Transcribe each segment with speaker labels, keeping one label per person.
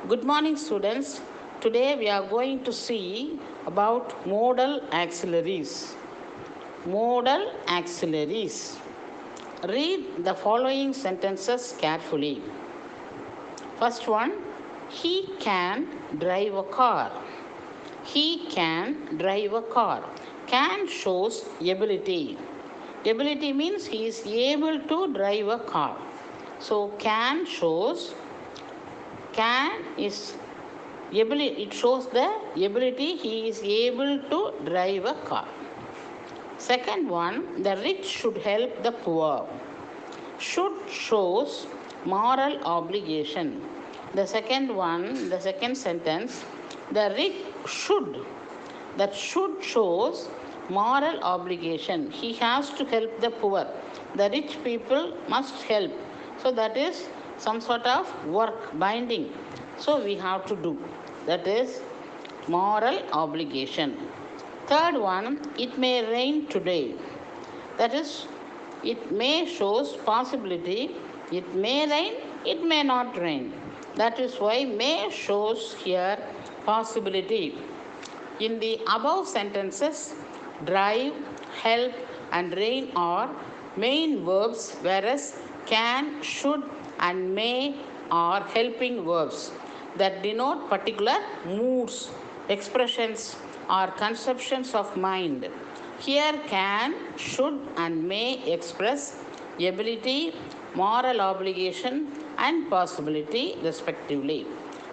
Speaker 1: Good morning, students. Today we are going to see about modal auxiliaries. Modal auxiliaries. Read the following sentences carefully. First one, he can drive a car. He can drive a car. Can shows ability. Ability means he is able to drive a car. So can shows, can is ability, it shows the ability he is able to drive a car. Second one, the rich should help the poor. Should shows moral obligation. The second sentence, the rich should. That should shows moral obligation. He has to help the poor. The rich people must help. So that is some sort of work, binding. So we have to do. That is moral obligation. Third one, it may rain today. That is, it may shows possibility. It may rain, it may not rain. That is why may shows here possibility. In the above sentences, drive, help, and rain are main verbs, whereas can, should, and may are helping verbs that denote particular moods, expressions, or conceptions of mind. Here, can, should, and may express ability, moral obligation, and possibility, respectively.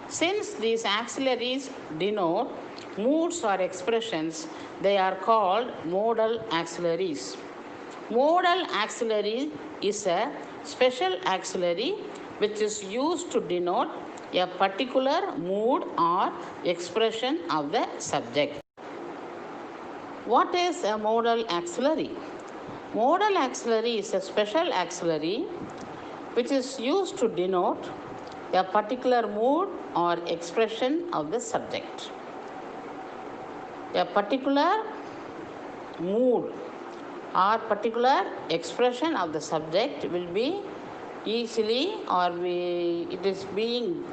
Speaker 1: Since these auxiliaries denote moods or expressions, they are called modal auxiliaries. Modal auxiliary is a special auxiliary which is used to denote a particular mood or expression of the subject. What is a modal auxiliary? Modal auxiliary is a special auxiliary which is used to denote a particular mood or expression of the subject. A particular mood or particular expression of the subject will be easily it is being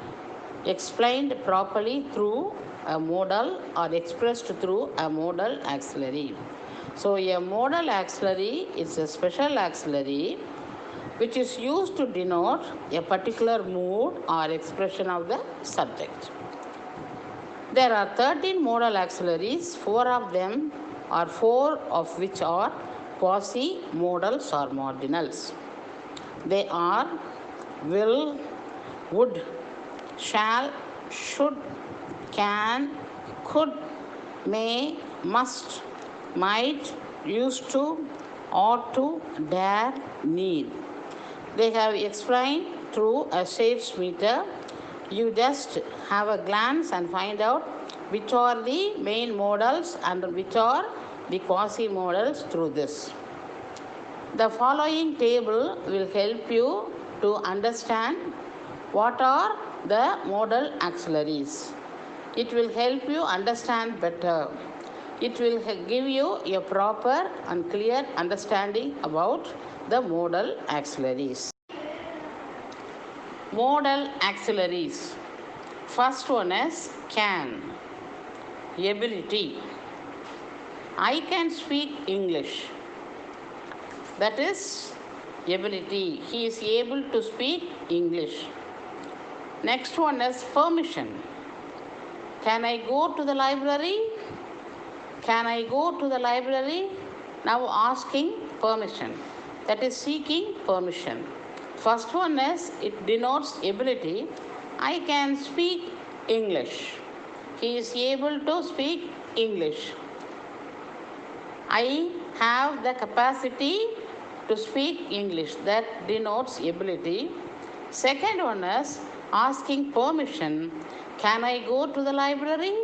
Speaker 1: explained properly through a modal or expressed through a modal auxiliary. So a modal auxiliary is a special auxiliary which is used to denote a particular mood or expression of the subject. There are 13 modal auxiliaries, 4 of which are quasi-modals or marginals. They are will, would, shall, should, can, could, may, must, might, used to, ought to, dare, need. They have explained through a shapes meter. You just have a glance and find out which are the main modals and which are the quasi-modals through this. The following table will help you to understand what are the modal auxiliaries. It will help you understand better. It will give you a proper and clear understanding about the modal auxiliaries. Modal auxiliaries. First one is can, ability. I can speak English. That is ability. He is able to speak English. Next one is permission. Can I go to the library? Can I go to the library? Now asking permission. That is seeking permission. First one is, it denotes ability. I can speak English. He is able to speak English. I have the capacity to speak English. That denotes ability. Second one is asking permission. Can I go to the library?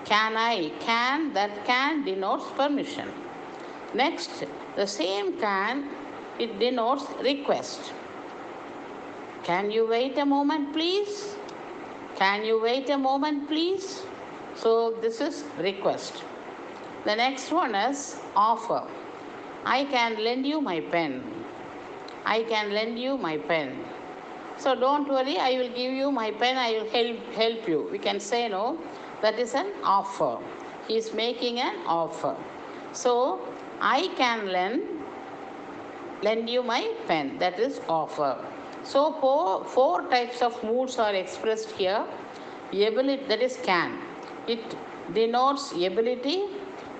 Speaker 1: Can I? Can, that can denotes permission. Next, the same can, it denotes request. Can you wait a moment, please? Can you wait a moment, please? So this is request. The next one is offer. I can lend you my pen. I can lend you my pen. So don't worry, I will give you my pen, I will help you. We can say no, that is an offer. He is making an offer. So I can lend you my pen, that is offer. So four types of moods are expressed here. Ability, that is can. It denotes ability,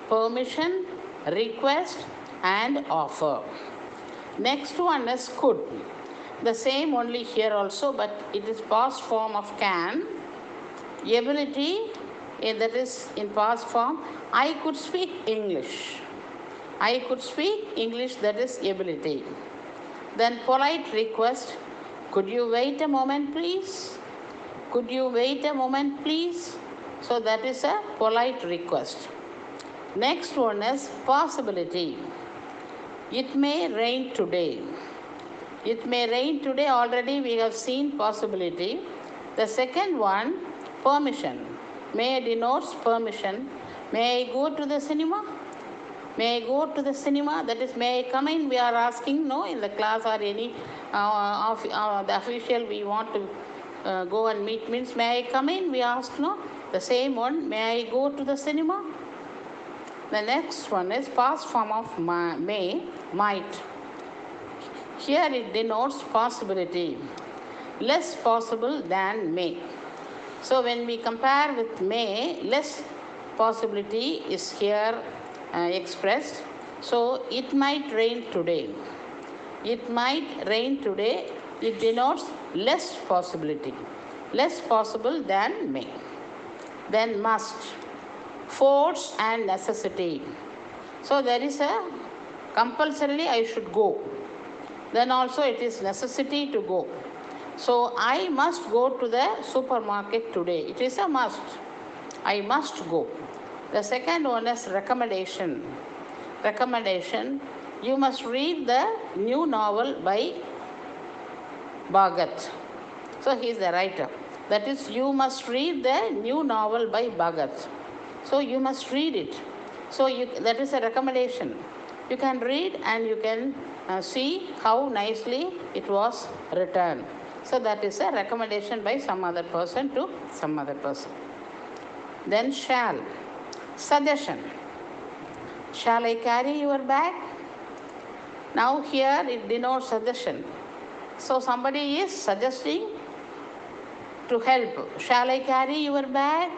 Speaker 1: permission, request and offer. Next one is could. The same only here also, but it is past form of can. Ability, that is in past form. I could speak English. I could speak English, that is ability. Then polite request. Could you wait a moment, please? Could you wait a moment, please? So that is a polite request. Next one is possibility. It may rain today. It may rain today, already we have seen possibility. The second one, permission. May denotes permission. May I go to the cinema? May I go to the cinema? That is, may I come in? We are asking, no, in the class or any the official we want to go and meet means, may I come in? We ask, no. The same one, may I go to the cinema? The next one is past form of may, might. Here it denotes possibility. Less possible than may. So when we compare with may, less possibility is here expressed. So it might rain today. It might rain today. It denotes less possibility. Less possible than may. Then must. Force and necessity. So there is a compulsorily I should go. Then also it is necessity to go. So I must go to the supermarket today. It is a must. I must go. The second one is recommendation. Recommendation. You must read the new novel by Bhagat. So he is the writer. That is, you must read the new novel by Bhagat. So you must read it. So that is a recommendation. You can read and you can see how nicely it was written. So that is a recommendation by some other person to some other person. Then shall. Suggestion. Shall I carry your bag? Now here it denotes suggestion. So somebody is suggesting to help. Shall I carry your bag?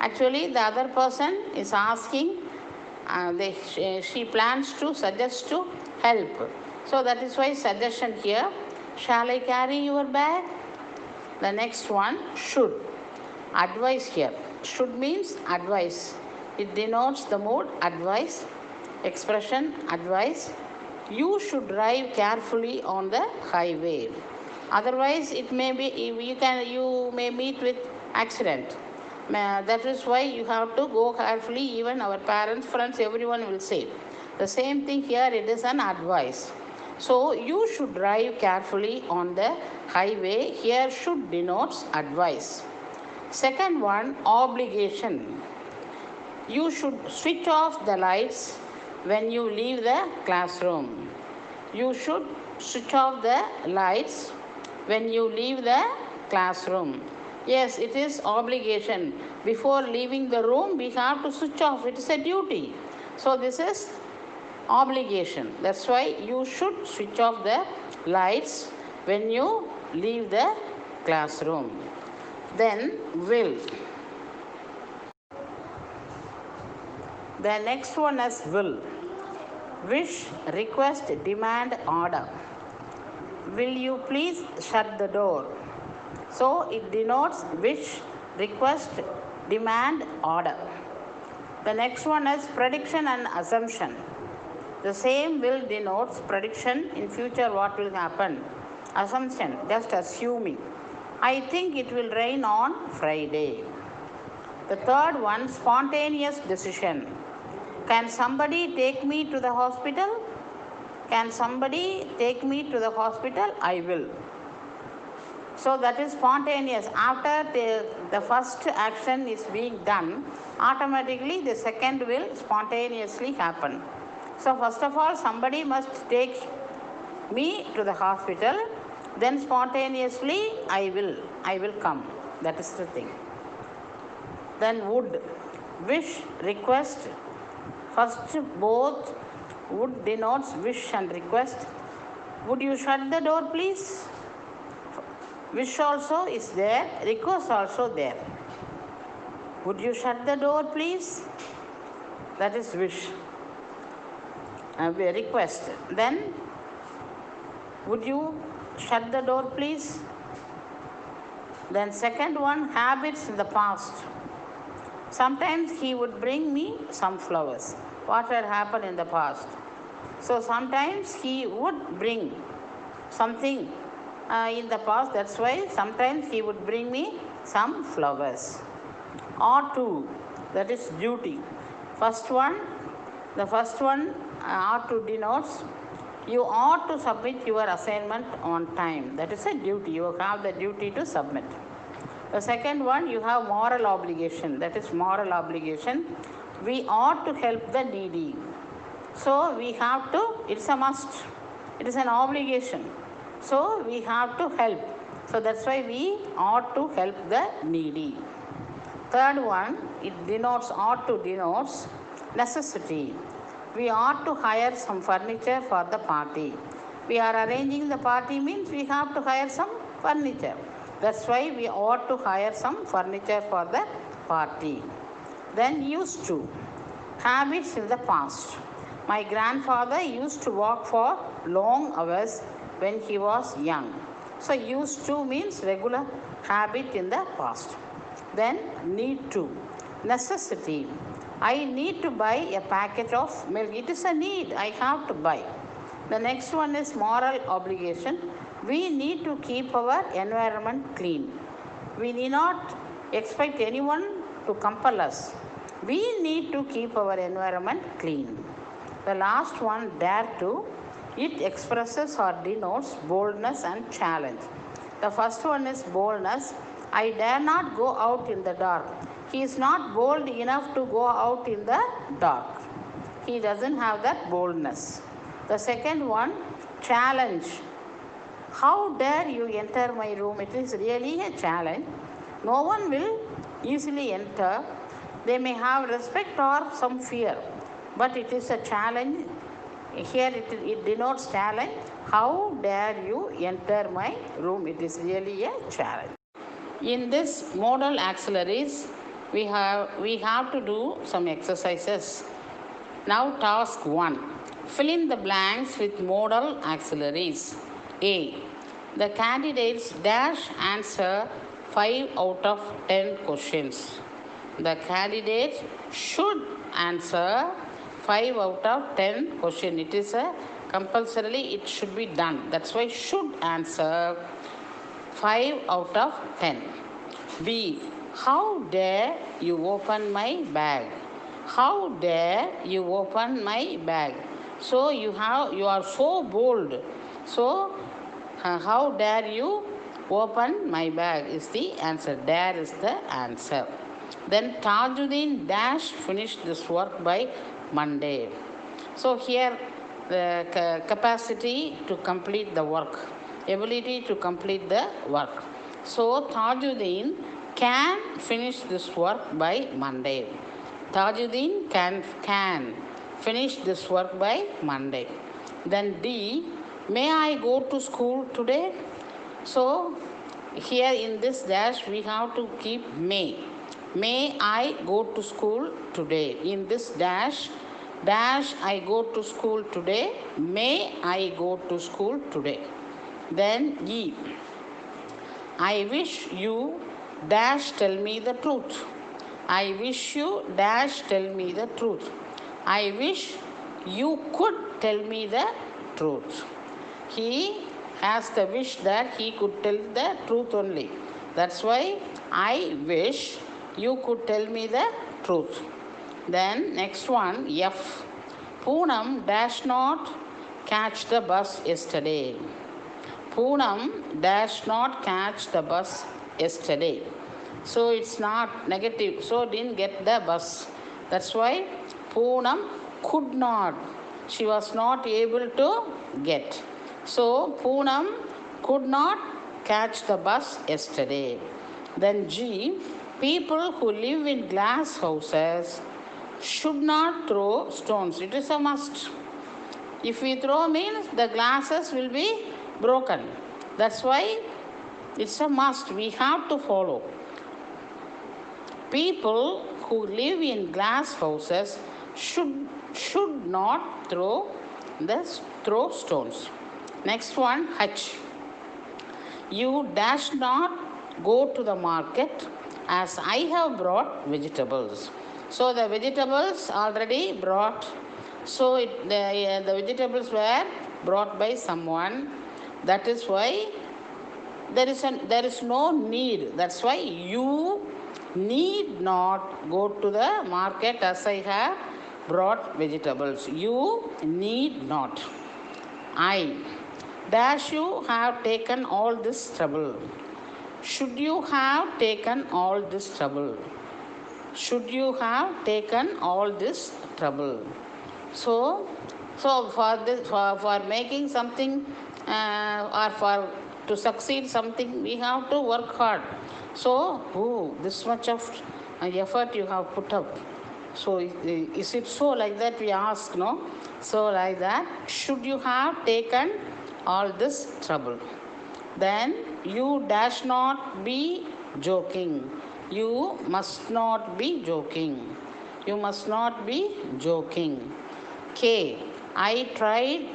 Speaker 1: Actually, the other person is asking, she plans to suggest to help. So that is why suggestion here. Shall I carry your bag? The next one, should. Advice here. Should means advice. It denotes the mood advice. Expression advice. You should drive carefully on the highway. Otherwise, it may be you may meet with accident. That is why you have to go carefully. Even our parents, friends, everyone will say. The same thing here, it is an advice. So you should drive carefully on the highway. Here should denotes advice. Second one, obligation. You should switch off the lights when you leave the classroom. You should switch off the lights when you leave the classroom. Yes, it is obligation. Before leaving the room, we have to switch off. It is a duty. So this is obligation. That's why you should switch off the lights when you leave the classroom. Then will. The next one is will. Wish, request, demand, order. Will you please shut the door? So it denotes wish, request, demand, order. The next one is prediction and assumption. The same will denotes prediction in future what will happen. Assumption, just assuming. I think it will rain on Friday. The third one, spontaneous decision. Can somebody take me to the hospital? Can somebody take me to the hospital? I will. So that is spontaneous. After the first action is being done, automatically the second will spontaneously happen. So first of all, somebody must take me to the hospital. then spontaneously I will come. That is the thing. Then would, wish, request. First, both would denotes wish and request. Would you shut the door, please? Wish also is there, request also there. Would you shut the door, please? That is wish. Request. Then, would you shut the door, please? Then second one, habits in the past. Sometimes he would bring me some flowers. What had happened in the past? So sometimes he would bring something in the past. That's why sometimes he would bring me some flowers. Ought to, that is duty. The first one ought to denotes you ought to submit your assignment on time. That is a duty. You have the duty to submit. The second one, you have moral obligation. That is moral obligation. We ought to help the needy. So we have to, it's a must. It is an obligation. So we have to help. So that's why we ought to help the needy. Third one, it denotes, ought to denotes necessity. We ought to hire some furniture for the party. We are arranging the party means we have to hire some furniture. That's why we ought to hire some furniture for the party. Then used to, habits in the past. My grandfather used to walk for long hours when he was young. So used to means regular habit in the past. Then need to, necessity. I need to buy a packet of milk. It is a need. I have to buy. The next one is moral obligation. We need to keep our environment clean. We need not expect anyone to compel us. We need to keep our environment clean. The last one, dare to. It expresses or denotes boldness and challenge. The first one is boldness. I dare not go out in the dark. He is not bold enough to go out in the dark. He doesn't have that boldness. The second one, challenge. How dare you enter my room? It is really a challenge. No one will easily enter. They may have respect or some fear, but it is a challenge. Here it denotes challenge. How dare you enter my room? It is really a challenge. In this modal auxiliaries, we have to do some exercises. Now task 1. Fill in the blanks with modal auxiliaries. A. The candidates dash answer 5 out of 10 questions. The candidates should answer 5 out of 10 questions. It is a compulsorily it should be done. That's why should answer 5 out of 10. B. How dare you open my bag? How dare you open my bag? So you are so bold. So how dare you open my bag is the answer. Dare is the answer. Then Tajuddin dash finished this work by Monday. So here the capacity to complete the work, ability to complete the work. So Tajuddin can finish this work by Monday. Tajuddin can finish this work by Monday. Then D, may I go to school today? So here in this dash we have to keep may. May I go to school today? In this dash I go to school today. May I go to school today? Then E, I wish you dash tell me the truth. I wish you dash tell me the truth. I wish you could tell me the truth. He has the wish that he could tell the truth only. That's why I wish you could tell me the truth. Then next one, F. Poonam dash not catch the bus yesterday. Poonam dash not catch the bus yesterday. So it's not negative. So didn't get the bus. That's why Poonam could not. She was not able to get. So Poonam could not catch the bus yesterday. Then G, people who live in glass houses should not throw stones. It is a must. If we throw means the glasses will be broken. That's why it's a must. We have to follow. People who live in glass houses should not throw stones. Next one, H. You dash not go to the market as I have brought vegetables. So the vegetables already brought. So the vegetables were brought by someone. That is why there is no need. That's why you need not go to the market as I have brought vegetables. You need not. I dash you have taken all this trouble. Should you have taken all this trouble? Should you have taken all this trouble? So for this, for making something or for to succeed something, we have to work hard. So, this much of effort you have put up. So, is it so like that? We ask, no? So, like that, should you have taken all this trouble? Then you dash not be joking. You must not be joking. You must not be joking. K. I tried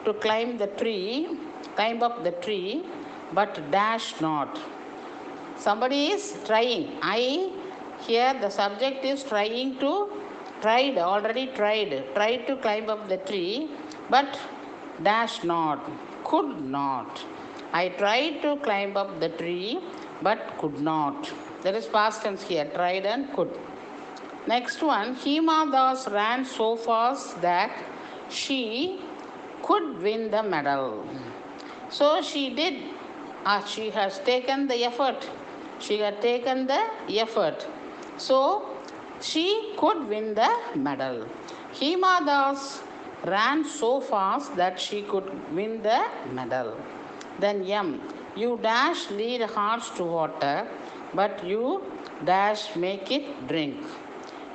Speaker 1: to climb up the tree, but dash not. Somebody is trying. Here the subject is tried to climb up the tree, but dash not, could not. I tried to climb up the tree, but could not. There is past tense here, tried and could. Next one, Hima Das ran so fast that she could win the medal. So she did, she has taken the effort. She had taken the effort. So she could win the medal. Hima Das ran so fast that she could win the medal. Then M, you dash lead a horse to water, but you dash make it drink.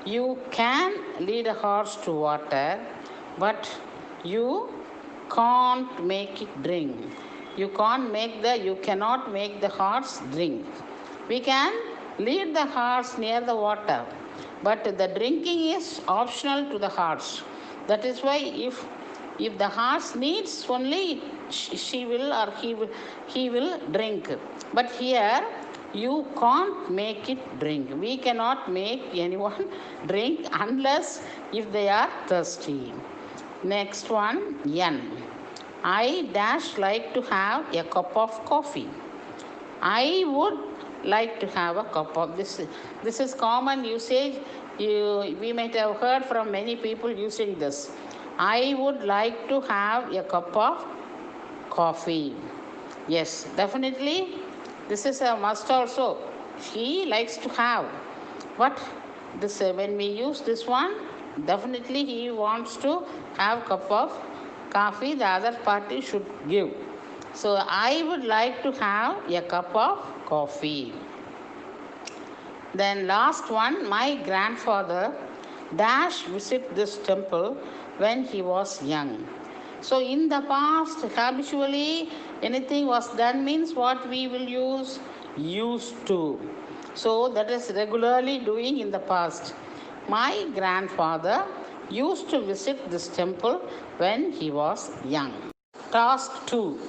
Speaker 1: You can lead a horse to water, but you can't make it drink. You cannot make the horse drink. We can lead the horse near the water, but the drinking is optional to the horse. That is why if the horse needs only, she will or he will drink. But here you can't make it drink. We cannot make anyone drink unless if they are thirsty. Next one, N. I dash like to have a cup of coffee. I would like to have a cup of this. This is common usage. We might have heard from many people using this. I would like to have a cup of coffee. Yes, definitely. This is a must also. He likes to have. But this when we use this one, definitely he wants to have cup of coffee. The other party should give. So I would like to have a cup of coffee. Then last one, my grandfather dash visit this temple when he was young. So in the past, habitually anything was done means what we will use? Used to. So that is regularly doing in the past. My grandfather used to visit this temple when he was young. Task 2.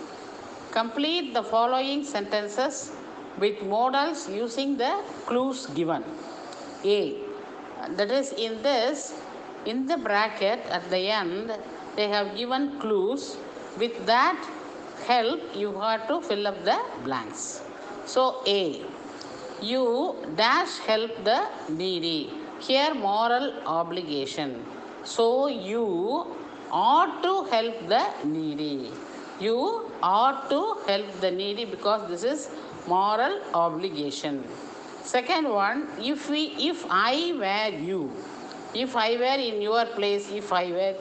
Speaker 1: Complete the following sentences with modals using the clues given. A. That is in the bracket at the end, they have given clues. With that help, you have to fill up the blanks. So A. You dash help the needy. Here moral obligation. So you ought to help the needy. You ought to help the needy because this is moral obligation. Second one, if I were you, if I were in your place, if I were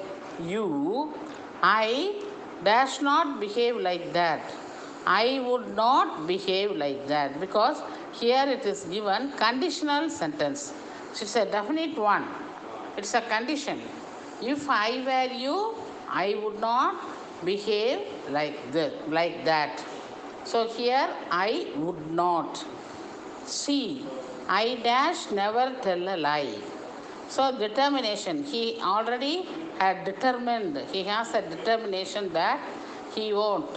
Speaker 1: you, I dash not behave like that. I would not behave like that, because here it is given conditional sentence. It's a definite one. It's a condition. If I were you, I would not behave like that. So here I would not. C. I dash never tell a lie. So determination. He already had determined. He has a determination that he won't.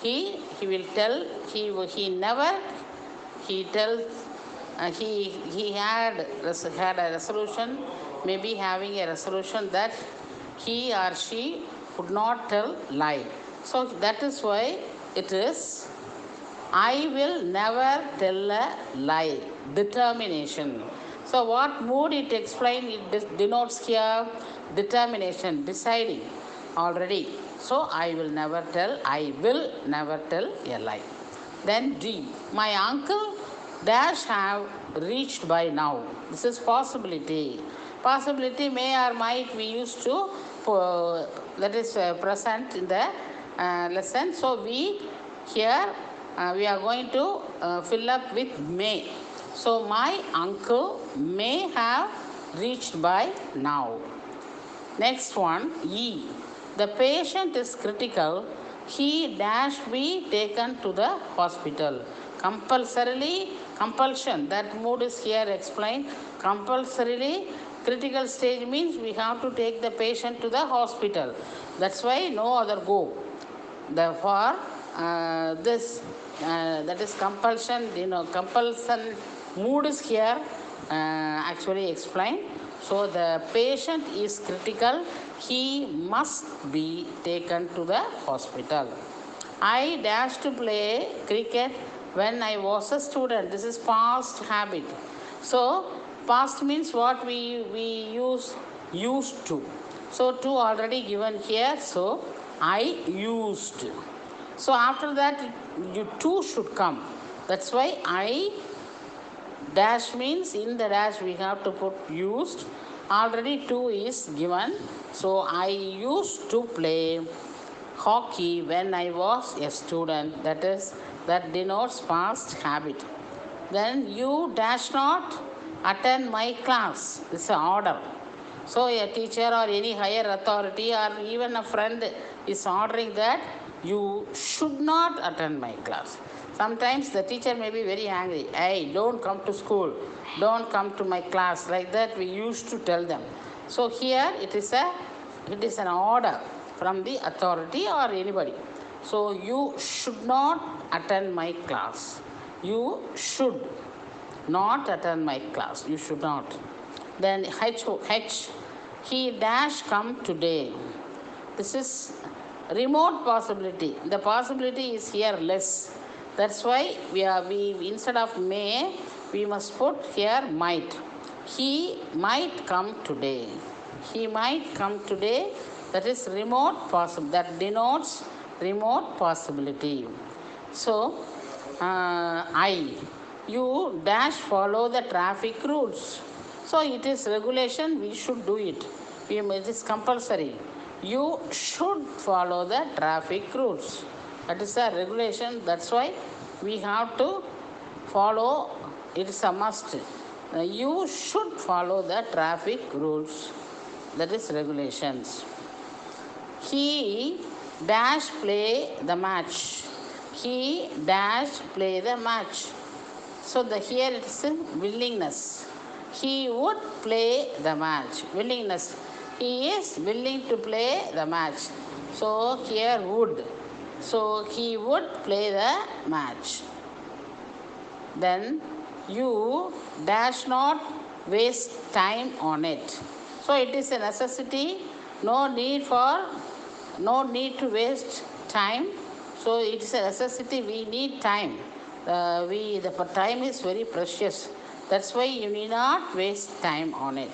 Speaker 1: He will tell. He never. He tells. He had a resolution. Maybe having a resolution that he or she would not tell lie. So that is why it is I will never tell a lie. Determination. So what mood it explains, it denotes here determination, deciding already. So I will never tell a lie. Then D. My uncle dash have reached by now. This is possibility. Possibility may or might we used to, that is present in the lesson. So we here we are going to fill up with may. So my uncle may have reached by now. Next one, E. The patient is critical. He dash be taken to the hospital. Compulsorily, compulsion. That mood is here explained. Compulsorily, critical stage means we have to take the patient to the hospital. That's why no other go. Therefore, that is compulsion, compulsion mood is here actually explained. So the patient is critical, he must be taken to the hospital. I dashed to play cricket when I was a student. This is past habit. So past means what we used to. So to already given here, so I used. So after that, you two should come. That's why I dash means in the dash we have to put used. Already two is given. So I used to play hockey when I was a student. That denotes past habit. Then you dash not attend my class. This is an order. So a teacher or any higher authority or even a friend is ordering that you should not attend my class. Sometimes the teacher may be very angry. Hey, don't come to school. Don't come to my class. Like that we used to tell them. So here it is an order from the authority or anybody. So you should not attend my class. You should not attend my class. You should not. Then H. He dash come today. This is remote possibility. The possibility is here less. That's why we instead of may, we must put here might. He might come today. He might come today. That is remote possible. That denotes remote possibility. So you dash follow the traffic rules. So it is regulation, we should do it. It is compulsory. You should follow the traffic rules. That is a regulation. That's why we have to follow. It is a must. You should follow the traffic rules. That is regulations. He dash play the match. He dash play the match. So here it is willingness. He would play the match. Willingness. He is willing to play the match. So here would. So he would play the match. Then you dash not waste time on it. So it is a necessity. No need to waste time. So it is a necessity. We need time. The time is very precious. That's why you need not waste time on it.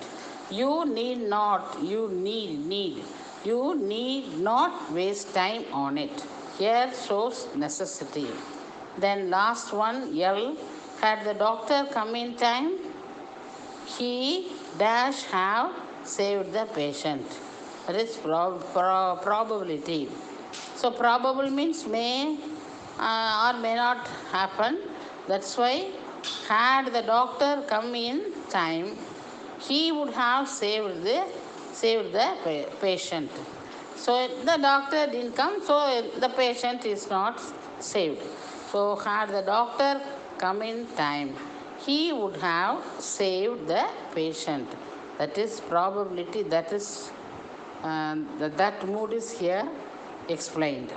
Speaker 1: You need not. You need. You need not waste time on it. Here shows necessity. Then last one, L. Had the doctor come in time, he dash have saved the patient. That is probability. So probable means may or may not happen. That's why, had the doctor come in time, he would have saved the patient. So the doctor didn't come, so the patient is not saved. So had the doctor come in time, he would have saved the patient. That is probability, that mood is here explained.